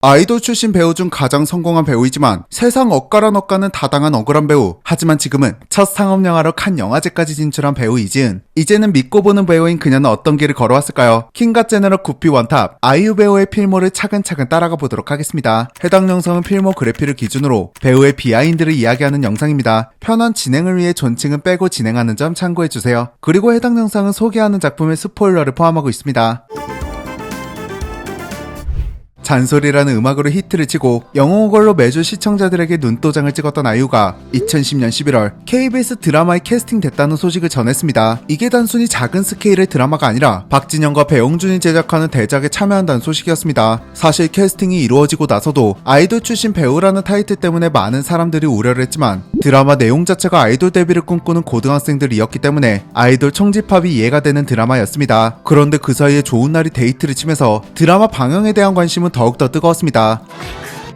아이돌 출신 배우 중 가장 성공한 배우이지만 세상 억가란 억가는 다당한 억울한 배우. 하지만 지금은 첫 상업영화로 칸 영화제까지 진출한 배우 이지은. 이제는 믿고 보는 배우인 그녀는 어떤 길을 걸어왔을까요? 킹갓 제너럴 구피 원탑 아이유 배우의 필모를 차근차근 따라가 보도록 하겠습니다. 해당 영상은 필모 그래피를 기준으로 배우의 비하인드를 이야기하는 영상입니다. 편한 진행을 위해 존칭은 빼고 진행하는 점 참고해주세요. 그리고 해당 영상은 소개하는 작품의 스포일러를 포함하고 있습니다. 잔소리라는 음악으로 히트를 치고 영웅걸로 매주 시청자들에게 눈도장을 찍었던 아이유가 2010년 11월 KBS 드라마에 캐스팅됐다는 소식을 전했습니다. 이게 단순히 작은 스케일의 드라마가 아니라 박진영과 배용준이 제작하는 대작에 참여한다는 소식이었습니다. 사실 캐스팅이 이루어지고 나서도 아이돌 출신 배우라는 타이틀 때문에 많은 사람들이 우려를 했지만 드라마 내용 자체가 아이돌 데뷔를 꿈꾸는 고등학생들이었기 때문에 아이돌 총집합이 이해가 되는 드라마였습니다. 그런데 그 사이에 좋은 날이 데이트를 치면서 드라마 방영에 대한 관심은 더욱더 뜨거웠습니다.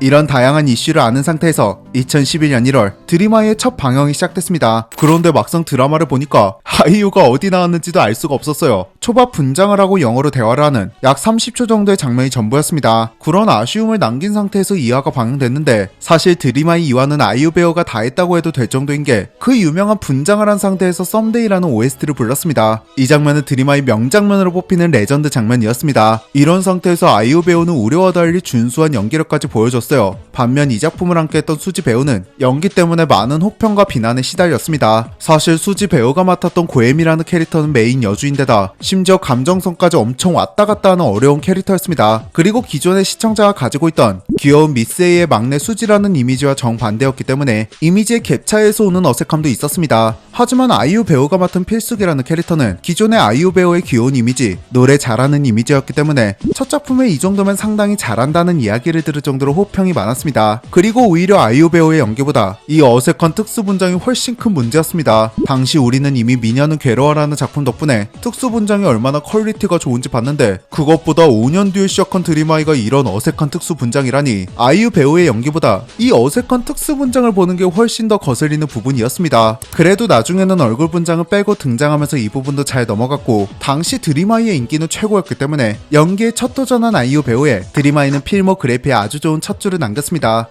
이런 다양한 이슈를 아는 상태에서 2011년 1월 드림아이의 첫 방영이 시작됐습니다. 그런데 막상 드라마를 보니까 아이유가 어디 나왔는지도 알 수가 없었어요. 초밥 분장을 하고 영어로 대화를 하는 약 30초 정도의 장면이 전부였습니다. 그런 아쉬움을 남긴 상태에서 2화가 방영됐는데 사실 드림아이 2화는 아이유 배우가 다 했다고 해도 될 정도인 게 그 유명한 분장을 한 상태에서 썸데이라는 OST를 불렀습니다. 이 장면은 드림아이 명장면으로 뽑히는 레전드 장면이었습니다. 이런 상태에서 아이유 배우는 우려와 달리 준수한 연기력까지 보여줬어요. 반면 이 작품을 함께했던 수지 배우는 연기 때문에 많은 혹평과 비난에 시달렸습니다. 사실 수지 배우가 맡았던 고엠이라는 캐릭터는 메인 여주인데다 심지어 감정선까지 엄청 왔다 갔다 하는 어려운 캐릭터였습니다. 그리고 기존의 시청자가 가지고 있던 귀여운 미스 A의 막내 수지라는 이미지와 정반대였기 때문에 이미지의 갭 차이에서 오는 어색함도 있었습니다. 하지만 아이유 배우가 맡은 필숙이라는 캐릭터는 기존의 아이유 배우의 귀여운 이미지, 노래 잘하는 이미지였기 때문에 첫 작품에 이 정도면 상당히 잘한다는 이야기를 들을 정도로 호평이 많았습니다. 그리고 오히려 아이유 배우의 연기보다 이 어색한 특수 분장이 훨씬 큰 문제였습니다. 당시 우리는 이미 미녀는 괴로워라는 작품 덕분에 특수 분장이 얼마나 퀄리티가 좋은지 봤는데 그것보다 5년 뒤에 시작한 드림아이가 이런 어색한 특수 분장이라니 아이유 배우의 연기보다 이 어색한 특수 분장을 보는 게 훨씬 더 거슬리는 부분이었습니다. 그래도 나중에는 얼굴 분장을 빼고 등장하면서 이 부분도 잘 넘어갔고 당시 드림아이의 인기는 최고였기 때문에 연기에 첫 도전한 아이유 배우에 드림아이는 필모 그래피에 아주 좋은 첫 줄을 남겼습니다.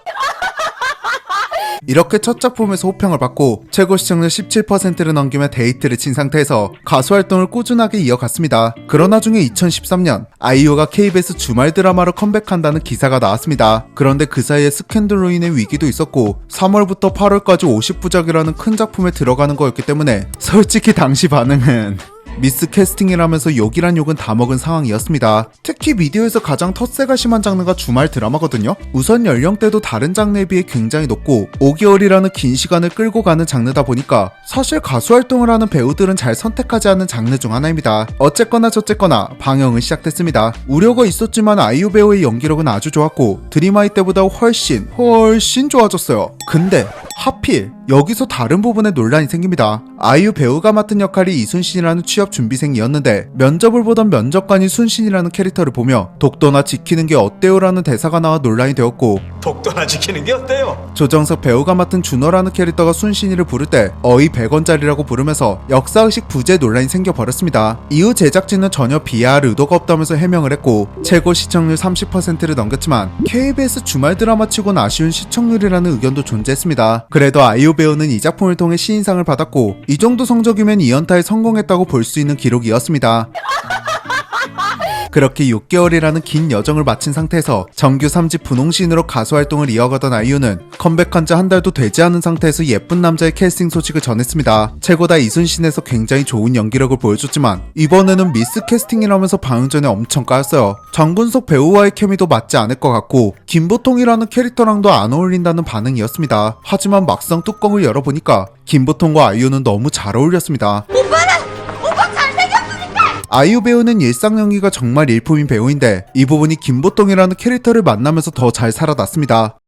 이렇게 첫 작품에서 호평을 받고 최고 시청률 17%를 넘기며 데이트를 친 상태에서 가수 활동을 꾸준하게 이어갔습니다. 그러나 중에 2013년 아이유가 KBS 주말 드라마로 컴백한다는 기사가 나왔습니다. 그런데 그 사이에 스캔들로 인해 위기도 있었고 3월부터 8월까지 50부작이라는 큰 작품에 들어가는 거였기 때문에 솔직히 당시 반응은 미스 캐스팅이라면서 욕이란 욕은 다 먹은 상황이었습니다. 특히 미디어에서 가장 텃세가 심한 장르가 주말 드라마거든요. 우선 연령대도 다른 장르에 비해 굉장히 높고 5개월이라는 긴 시간을 끌고 가는 장르다 보니까 사실 가수 활동을 하는 배우들은 잘 선택하지 않는 장르 중 하나입니다. 어쨌거나 저쨌거나 방영은 시작됐습니다. 우려가 있었지만 아이유 배우의 연기력은 아주 좋았고 드림아이 때보다 훨씬 좋아졌어요. 근데 하필 여기서 다른 부분에 논란이 생깁니다. 아이유 배우가 맡은 역할이 이순신이라는 취업 준비생이었는데 면접을 보던 면접관이 순신이라는 캐릭터를 보며 독도나 지키는 게 어때요? 라는 대사가 나와 논란이 되었고 독도나 지키는 게 어때요? 조정석 배우가 맡은 준호라는 캐릭터가 순신이를 부를 때 어이 100원짜리라고 부르면서 역사의식 부재 논란이 생겨버렸습니다. 이후 제작진은 전혀 비하할 의도가 없다면서 해명을 했고 최고 시청률 30%를 넘겼지만 KBS 주말 드라마 치곤 아쉬운 시청률이라는 의견도 존재했습니다. 그래도 아이유 배우는 이 작품을 통해 시인상을 받았고 이 정도 성적이면 2연타에 성공했다고 볼 수 있는 기록이었습니다. 그렇게 6개월이라는 긴 여정을 마친 상태에서 정규 3집 분홍신으로 가수 활동을 이어가던 아이유는 컴백한 지 한 달도 되지 않은 상태에서 예쁜 남자의 캐스팅 소식을 전했습니다. 최고다 이순신에서 굉장히 좋은 연기력을 보여줬지만 이번에는 미스 캐스팅이라면서 방영 전에 엄청 까였어요. 장근석 배우와의 케미도 맞지 않을 것 같고 김보통이라는 캐릭터랑도 안 어울린다는 반응이었습니다. 하지만 막상 뚜껑을 열어보니까 김보통과 아이유는 너무 잘 어울렸습니다. 아이유 배우는 일상 연기가 정말 일품인 배우인데 이 부분이 김보통이라는 캐릭터를 만나면서 더 잘 살아났습니다.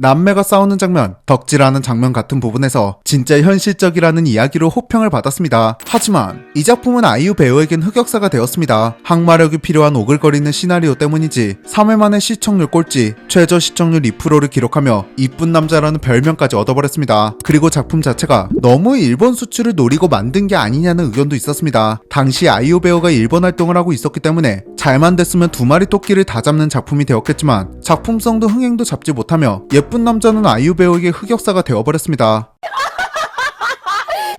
남매가 싸우는 장면, 덕질하는 장면 같은 부분에서 진짜 현실적이라는 이야기로 호평을 받았습니다. 하지만 이 작품은 아이유 배우에겐 흑역사가 되었습니다. 항마력이 필요한 오글거리는 시나리오 때문인지 3회 만에 시청률 꼴찌, 최저 시청률 2%를 기록하며 이쁜 남자라는 별명까지 얻어버렸습니다. 그리고 작품 자체가 너무 일본 수출을 노리고 만든 게 아니냐는 의견도 있었습니다. 당시 아이유 배우가 일본 활동을 하고 있었기 때문에 잘만 됐으면 두 마리 토끼를 다 잡는 작품이 되었겠지만 작품성도 흥행도 잡지 못하며 예쁜 남자는 아이유 배우에게 흑역사가 되어버렸습니다.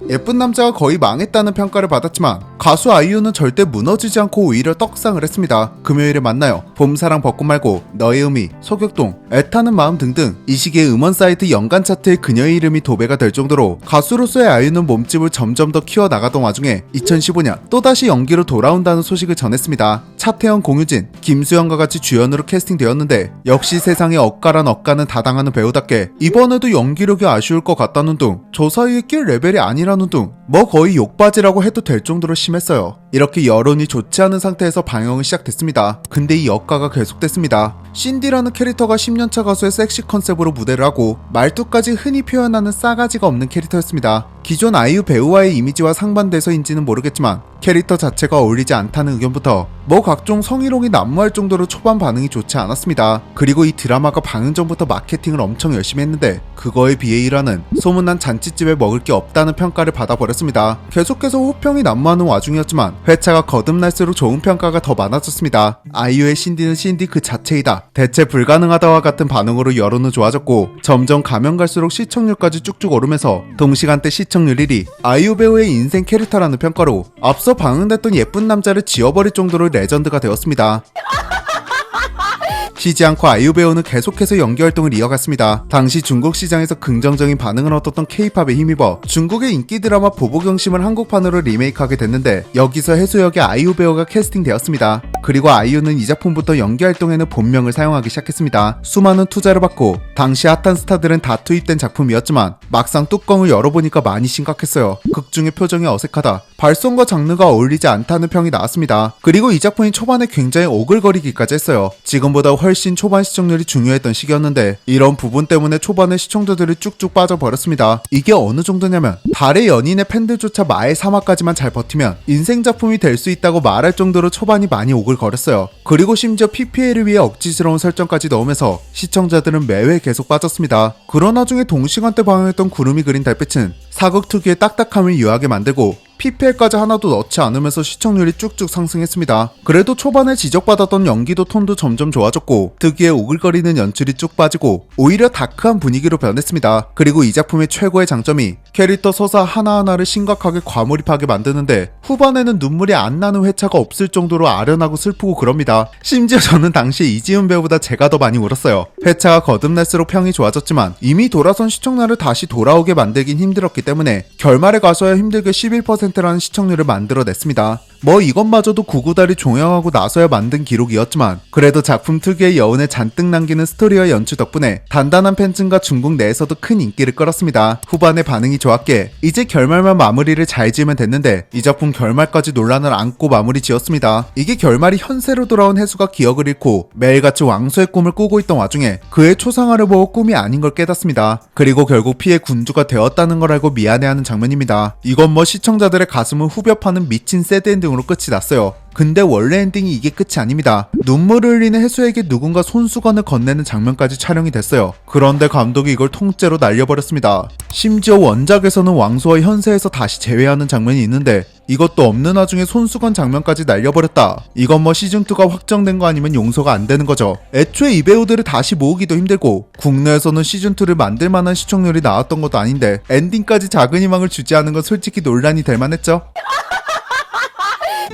예쁜 남자가 거의 망했다는 평가를 받았지만 가수 아이유는 절대 무너지지 않고 오히려 떡상을 했습니다. 금요일에 만나요, 봄사랑 벚꽃 말고, 너의 의미, 소격동, 애타는 마음 등등 이 시기에 음원 사이트 연간 차트에 그녀의 이름이 도배가 될 정도로 가수로서의 아이유는 몸집을 점점 더 키워나가던 와중에 2015년 또다시 연기로 돌아온다는 소식을 전했습니다. 차태현, 공유진, 김수현과 같이 주연으로 캐스팅되었는데 역시 세상에 억가란 억가는 다 당하는 배우답게 이번에도 연기력이 아쉬울 것 같다는 둥, 저 사이에 낄 레벨이 아니라는 둥, 뭐 거의 욕바지라고 해도 될 정도로 심했어요. 이렇게 여론이 좋지 않은 상태에서 방영이 시작됐습니다. 근데 이 역가가 계속됐습니다. 신디라는 캐릭터가 10년차 가수의 섹시 컨셉으로 무대를 하고 말투까지 흔히 표현하는 싸가지가 없는 캐릭터였습니다. 기존 아이유 배우와의 이미지와 상반돼서인지는 모르겠지만 캐릭터 자체가 어울리지 않다는 의견부터 뭐 각종 성희롱이 난무할 정도로 초반 반응이 좋지 않았습니다. 그리고 이 드라마가 방영 전부터 마케팅을 엄청 열심히 했는데 그거에 비해 일하는 소문난 잔치집에 먹을 게 없다는 평가를 받아버렸습니다. 계속해서 호평이 난무하는 와중이었지만 회차가 거듭날수록 좋은 평가가 더 많아졌습니다. 아이유의 신디는 신디 그 자체이다, 대체 불가능하다와 같은 반응으로 여론은 좋아졌고 점점 가면 갈수록 시청률까지 쭉쭉 오르면서 동시간대 시청률 1위, 아이유 배우의 인생 캐릭터라는 평가로 앞서 방영됐던 예쁜 남자를 지워버릴 정도로 레전드가 되었습니다. 쉬지 않고 아이유 배우는 계속해서 연기 활동을 이어갔습니다. 당시 중국 시장에서 긍정적인 반응을 얻었던 K-팝에 힘입어 중국의 인기 드라마 보보경심을 한국판으로 리메이크하게 됐는데 여기서 해수 역의 아이유 배우가 캐스팅되었습니다. 그리고 아이유는 이 작품부터 연기 활동에는 본명을 사용하기 시작했습니다. 수많은 투자를 받고 당시 핫한 스타들은 다 투입된 작품이었지만 막상 뚜껑을 열어보니까 많이 심각했어요. 극중의 표정이 어색하다, 발성과 장르가 어울리지 않다는 평이 나왔습니다. 그리고 이 작품이 초반에 굉장히 오글거리기까지 했어요. 지금보다 훨씬 초반 시청률이 중요했던 시기였는데 이런 부분 때문에 초반에 시청자들이 쭉쭉 빠져버렸습니다. 이게 어느 정도냐면 달의 연인의 팬들조차 마의 3화까지만 잘 버티면 인생 작품이 될 수 있다고 말할 정도로 초반이 많이 오글거렸어요. 그리고 심지어 PPL을 위해 억지스러운 설정까지 넣으면서 시청자들은 매회 계속 빠졌습니다. 그런 와중에 동시간대 방영했던 구름이 그린 달빛은 사극 특유의 딱딱함을 유하게 만들고 PPL까지 하나도 넣지 않으면서 시청률이 쭉쭉 상승했습니다. 그래도 초반에 지적받았던 연기도 톤도 점점 좋아졌고 특유의 오글거리는 연출이 쭉 빠지고 오히려 다크한 분위기로 변했습니다. 그리고 이 작품의 최고의 장점이 캐릭터 서사 하나하나를 심각하게 과몰입하게 만드는데 후반에는 눈물이 안 나는 회차가 없을 정도로 아련하고 슬프고 그럽니다. 심지어 저는 당시 이지은 배우보다 제가 더 많이 울었어요. 회차가 거듭날수록 평이 좋아졌지만 이미 돌아선 시청자를 다시 돌아오게 만들긴 힘들었기 때문에 결말에 가서야 힘들게 11%라는 시청률을 만들어냈습니다. 뭐 이것마저도 구구달이 종영하고 나서야 만든 기록이었지만 그래도 작품 특유의 여운을 잔뜩 남기는 스토리와 연출 덕분에 단단한 팬층과 중국 내에서도 큰 인기를 끌었습니다. 후반에 반응이 좋았기에 이제 결말만 마무리를 잘 지으면 됐는데 이 작품 결말까지 논란을 안고 마무리 지었습니다. 이게 결말이 현세로 돌아온 해수가 기억을 잃고 매일같이 왕소의 꿈을 꾸고 있던 와중에 그의 초상화를 보고 꿈이 아닌 걸 깨닫습니다. 그리고 결국 피해 군주가 되었다는 걸 알고 미안해하는 장면입니다. 이건 뭐 시청자들의 가슴을 후벼 파는 미친 새드 엔딩으로 끝이 났어요. 근데 원래 엔딩이 이게 끝이 아닙니다. 눈물을 흘리는 해수에게 누군가 손수건을 건네는 장면까지 촬영이 됐어요. 그런데 감독이 이걸 통째로 날려버렸습니다. 심지어 원작에서는 왕소와 현세에서 다시 재회하는 장면이 있는데 이것도 없는 와중에 손수건 장면까지 날려버렸다. 이건 뭐 시즌2가 확정된 거 아니면 용서가 안 되는 거죠. 애초에 이 배우들을 다시 모으기도 힘들고 국내에서는 시즌2를 만들 만한 시청률이 나왔던 것도 아닌데 엔딩까지 작은 희망을 주지 않은 건 솔직히 논란이 될 만했죠.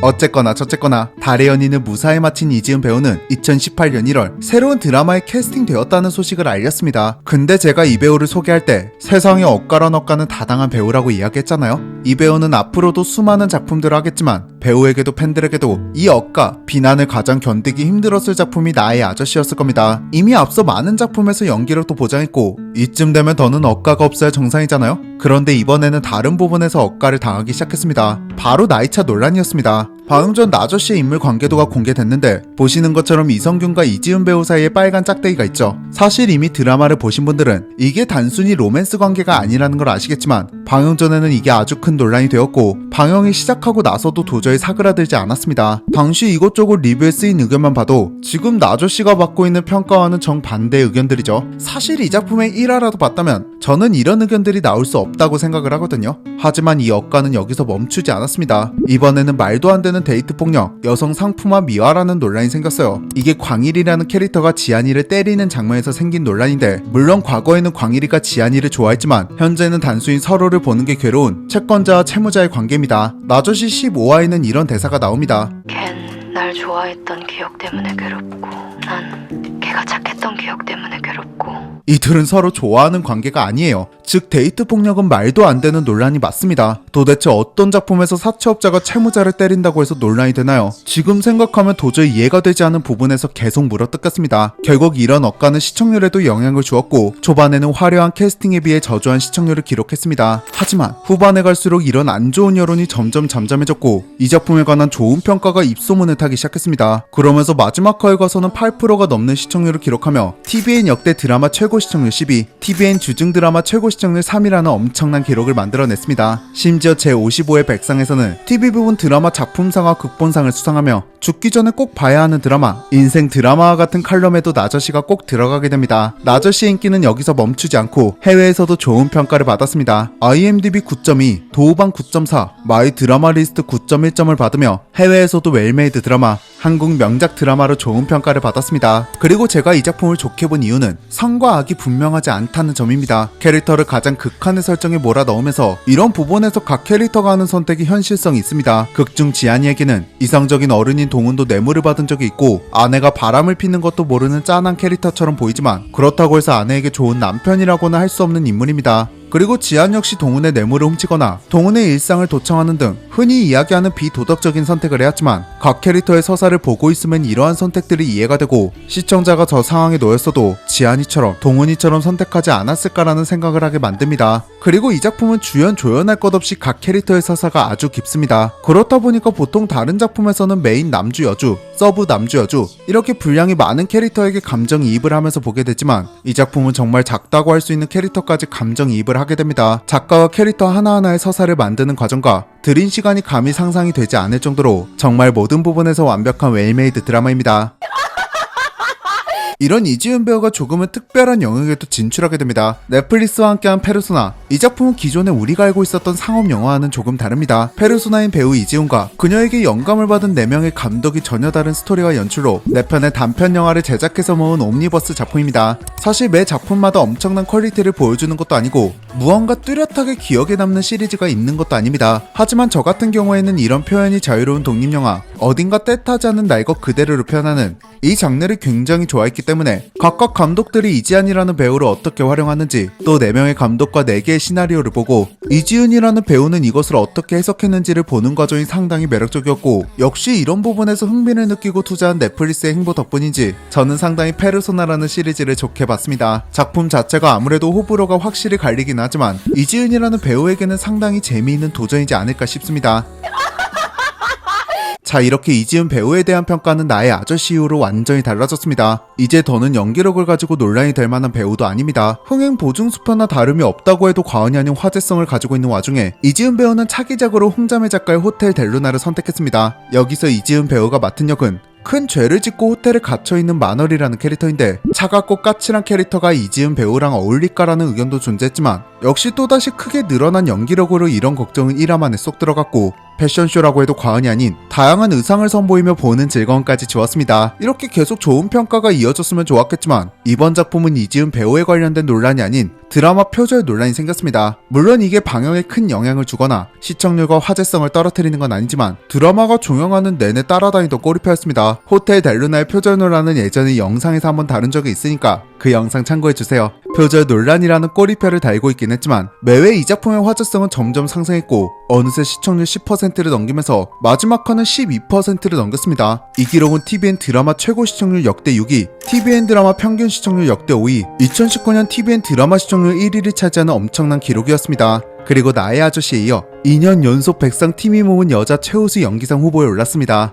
어쨌거나 저쨌거나 달의 연인을 무사히 마친 이지은 배우는 2018년 1월 새로운 드라마에 캐스팅되었다는 소식을 알렸습니다. 근데 제가 이 배우를 소개할 때 세상에 억가란 억가는 다당한 배우라고 이야기했잖아요. 이 배우는 앞으로도 수많은 작품들을 하겠지만 배우에게도 팬들에게도 이 억가, 비난을 가장 견디기 힘들었을 작품이 나의 아저씨였을 겁니다. 이미 앞서 많은 작품에서 연기력도 보장했고 이쯤 되면 더는 억가가 없어야 정상이잖아요. 그런데 이번에는 다른 부분에서 억가를 당하기 시작했습니다. 바로 나이차 논란이었습니다. 방금 전 나저씨의 인물 관계도가 공개됐는데 보시는 것처럼 이성균과 이지훈 배우 사이에 빨간 짝대기가 있죠. 사실 이미 드라마를 보신 분들은 이게 단순히 로맨스 관계가 아니라는 걸 아시겠지만 방영 전에는 이게 아주 큰 논란이 되었고 방영이 시작하고 나서도 도저히 사그라들지 않았습니다. 당시 이것저것 리뷰에 쓰인 의견만 봐도 지금 나저씨가 받고 있는 평가와는 정반대의 의견들이죠. 사실 이 작품의 1화라도 봤다면 저는 이런 의견들이 나올 수 없다고 생각을 하거든요. 하지만 이 억가는 여기서 멈추지 않았습니다. 이번에는 말도 안 되는 데이트 폭력, 여성 상품화 미화라는 논란이 생겼어요. 이게 광일이라는 캐릭터가 지안이를 때리는 장면에서 생긴 논란인데 물론 과거에는 광일이가 지안이를 좋아했지만 현재는 단순히 서로를 보는 게 괴로운 채권자와 채무자의 관계입니다. 나저씨 15화에는 이런 대사가 나옵니다. 걘 날 좋아했던 기억 때문에 괴롭고 난 걔가 착했던 기억 때문에 괴롭고. 이 둘은 서로 좋아하는 관계가 아니에요. 즉 데이트 폭력은 말도 안 되는 논란이 맞습니다. 도대체 어떤 작품에서 사채업자가 채무자를 때린다고 해서 논란이 되나요? 지금 생각하면 도저히 이해가 되지 않은 부분에서 계속 물어뜯겼습니다. 결국 이런 억가는 시청률에도 영향을 주었고 초반에는 화려한 캐스팅에 비해 저조한 시청률을 기록했습니다. 하지만 후반에 갈수록 이런 안 좋은 여론이 점점 잠잠해졌고 이 작품에 관한 좋은 평가가 입소문을 타기 시작했습니다. 그러면서 마지막 화에 가서는 8%가 넘는 시청률을 기록하며 TVN 역대 드라마 최고 시청률 10위, TVN 주중 드라마 최고 시청률 3위라는 엄청난 기록을 만들어냈습니다. 심지어 제55회 백상에서는 TV 부분 드라마 작품상과 극본상을 수상하며 죽기 전에 꼭 봐야 하는 드라마, 인생 드라마와 같은 칼럼에도 나저씨가 꼭 들어가게 됩니다. 나저씨의 인기는 여기서 멈추지 않고 해외에서도 좋은 평가를 받았습니다. IMDb 9.2, 도우방 9.4, 마이 드라마 리스트 9.1점을 받으며 해외에서도 웰메이드 드라마, 한국 명작 드라마로 좋은 평가를 받았습니다. 그리고 제가 이 작품을 좋게 본 이유는 선과 악이 분명하지 않다는 점입니다. 캐릭터를 가장 극한의 설정에 몰아넣으면서 이런 부분에서 각 캐릭터가 하는 선택이 현실성이 있습니다. 극중 지안이에게는 이성적인 어른인 동훈도 뇌물을 받은 적이 있고 아내가 바람을 피는 것도 모르는 짠한 캐릭터처럼 보이지만 그렇다고 해서 아내에게 좋은 남편이라고는 할 수 없는 인물입니다. 그리고 지안 역시 동훈의 뇌물을 훔치거나 동훈의 일상을 도청하는 등 흔히 이야기하는 비도덕적인 선택을 해왔지만 각 캐릭터의 서사를 보고 있으면 이러한 선택들이 이해가 되고 시청자가 저 상황에 놓였어도 지안이처럼 동훈이처럼 선택하지 않았을까라는 생각을 하게 만듭니다. 그리고 이 작품은 주연 조연할 것 없이 각 캐릭터의 서사가 아주 깊습니다. 그렇다 보니까 보통 다른 작품에서는 메인 남주 여주, 서브 남주 여주 이렇게 분량이 많은 캐릭터에게 감정이입을 하면서 보게 되지만 이 작품은 정말 작다고 할 수 있는 캐릭터까지 감정이입을 하게 됩니다. 작가가 캐릭터 하나하나의 서사를 만드는 과정과 들인 시간이 감히 상상이 되지 않을 정도로 정말 모든 부분에서 완벽한 웰메이드 드라마입니다. 이런 이지훈 배우가 조금은 특별한 영역에도 진출하게 됩니다. 넷플릭스와 함께한 페르소나. 이 작품은 기존에 우리가 알고 있었던 상업 영화와는 조금 다릅니다. 페르소나인 배우 이지훈과 그녀에게 영감을 받은 4명의 감독이 전혀 다른 스토리와 연출로 4편의 단편 영화를 제작해서 모은 옴니버스 작품입니다. 사실 매 작품마다 엄청난 퀄리티를 보여주는 것도 아니고 무언가 뚜렷하게 기억에 남는 시리즈가 있는 것도 아닙니다. 하지만 저 같은 경우에는 이런 표현이 자유로운 독립영화, 어딘가 때타지 않은 날 것 그대로를 표현하는 이 장르를 굉장히 좋아했기 때문에 각각 감독들이 이지안이라는 배우를 어떻게 활용하는지 또 4명의 감독과 4개의 시나리오를 보고 이지훈이라는 배우는 이것을 어떻게 해석했는지를 보는 과정이 상당히 매력적이었고 역시 이런 부분에서 흥미를 느끼고 투자한 넷플릭스의 행보 덕분인지 저는 상당히 페르소나라는 시리즈를 좋게 봤습니다. 작품 자체가 아무래도 호불호가 확실히 갈리긴 하지만 이지훈이라는 배우에게는 상당히 재미있는 도전이지 않을까 싶습니다. 자, 이렇게 이지훈 배우에 대한 평가는 나의 아저씨 이후로 완전히 달라졌습니다. 이제 더는 연기력을 가지고 논란이 될 만한 배우도 아닙니다. 흥행 보증수표나 다름이 없다고 해도 과언이 아닌 화제성을 가지고 있는 와중에 이지훈 배우는 차기작으로 홍자매 작가의 호텔 델루나를 선택했습니다. 여기서 이지훈 배우가 맡은 역은 큰 죄를 짓고 호텔에 갇혀있는 마널이라는 캐릭터인데 차갑고 까칠한 캐릭터가 이지훈 배우랑 어울릴까라는 의견도 존재했지만 역시 또다시 크게 늘어난 연기력으로 이런 걱정은 1화 만에 쏙 들어갔고 패션쇼라고 해도 과언이 아닌 다양한 의상을 선보이며 보는 즐거움까지 주었습니다. 이렇게 계속 좋은 평가가 이어졌으면 좋았겠지만 이번 작품은 이지훈 배우에 관련된 논란이 아닌 드라마 표절 논란이 생겼습니다. 물론 이게 방영에 큰 영향을 주거나 시청률과 화제성을 떨어뜨리는 건 아니지만 드라마가 종영하는 내내 따라다니던 꼬리표였습니다. 호텔 델루나의 표절 논란은 예전에 영상에서 한번 다룬 적이 있으니까 그 영상 참고해주세요. 표절 논란이라는 꼬리표를 달고 있긴 했지만 매회 이 작품의 화제성은 점점 상승했고 어느새 시청률 10%를 넘기면서 마지막 화는 12%를 넘겼습니다. 이 기록은 TVN 드라마 최고 시청률 역대 6위, TVN 드라마 평균 시청률 역대 5위, 2019년 TVN 드라마 시청률 1위를 차지하는 엄청난 기록이었습니다. 그리고 나의 아저씨에 이어 2년 연속 백상 팀이 모은 여자 최우수 연기상 후보에 올랐습니다.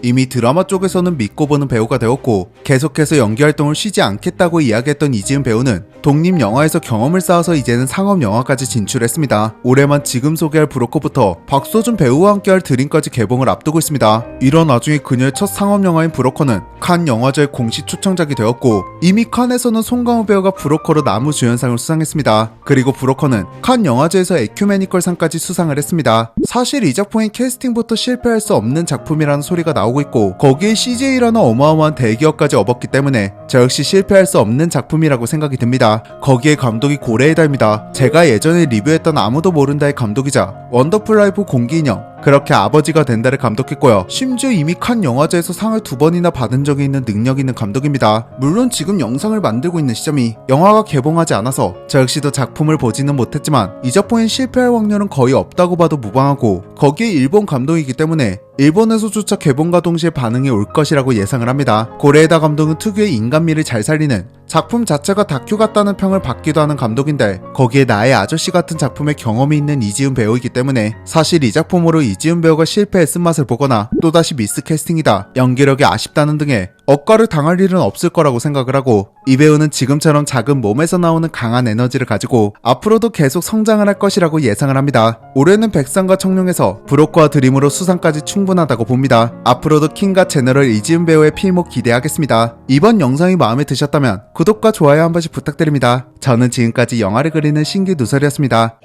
이미 드라마 쪽에서는 믿고 보는 배우가 되었고 계속해서 연기 활동을 쉬지 않겠다고 이야기했던 이지은 배우는 독립 영화에서 경험을 쌓아서 이제는 상업 영화까지 진출했습니다. 올해만 지금 소개할 브로커부터 박소준 배우와 함께할 드림까지 개봉을 앞두고 있습니다. 이런 와중에 그녀의 첫 상업 영화인 브로커는 칸 영화제의 공식 초청작이 되었고 이미 칸에서는 송강호 배우가 브로커로 남우주연상을 수상했습니다. 그리고 브로커는 칸 영화제에서 에큐메니컬상까지 수상을 했습니다. 사실 이 작품인 캐스팅부터 실패할 수 없는 작품이라는 소리가 나오고 있고 거기에 CJ라는 어마어마한 대기업까지 업었기 때문에 저 역시 실패할 수 없는 작품이라고 생각이 듭니다. 거기에 감독이 고레에다입니다. 제가 예전에 리뷰했던 아무도 모른다의 감독이자 원더풀 라이프 공기인형 그렇게 아버지가 된다를 감독했고요. 심지어 이미 칸 영화제에서 상을 2번이나 받은 적이 있는 능력 있는 감독입니다. 물론 지금 영상을 만들고 있는 시점이 영화가 개봉하지 않아서 저 역시도 작품을 보지는 못했지만 이 작품엔 실패할 확률은 거의 없다고 봐도 무방하고 거기에 일본 감독이기 때문에 일본에서조차 개봉과 동시에 반응이 올 것이라고 예상을 합니다. 고레에다 감독은 특유의 인간미를 잘 살리는 작품 자체가 다큐 같다는 평을 받기도 하는 감독인데 거기에 나의 아저씨 같은 작품에 경험이 있는 이지은 배우이기 때문에 사실 이 작품으로 이지은 배우가 실패의 쓴맛을 보거나 또다시 미스 캐스팅이다, 연기력이 아쉽다는 등의 억까를 당할 일은 없을 거라고 생각을 하고 이 배우는 지금처럼 작은 몸에서 나오는 강한 에너지를 가지고 앞으로도 계속 성장을 할 것이라고 예상을 합니다. 올해는 백상과 청룡에서 브로커와 드림으로 수상까지 충분하다고 봅니다. 앞으로도 킹과 제너럴 이지은 배우의 필목 기대하겠습니다. 이번 영상이 마음에 드셨다면 구독과 좋아요 한 번씩 부탁드립니다. 저는 지금까지 영화를 그리는 신규 누설이었습니다.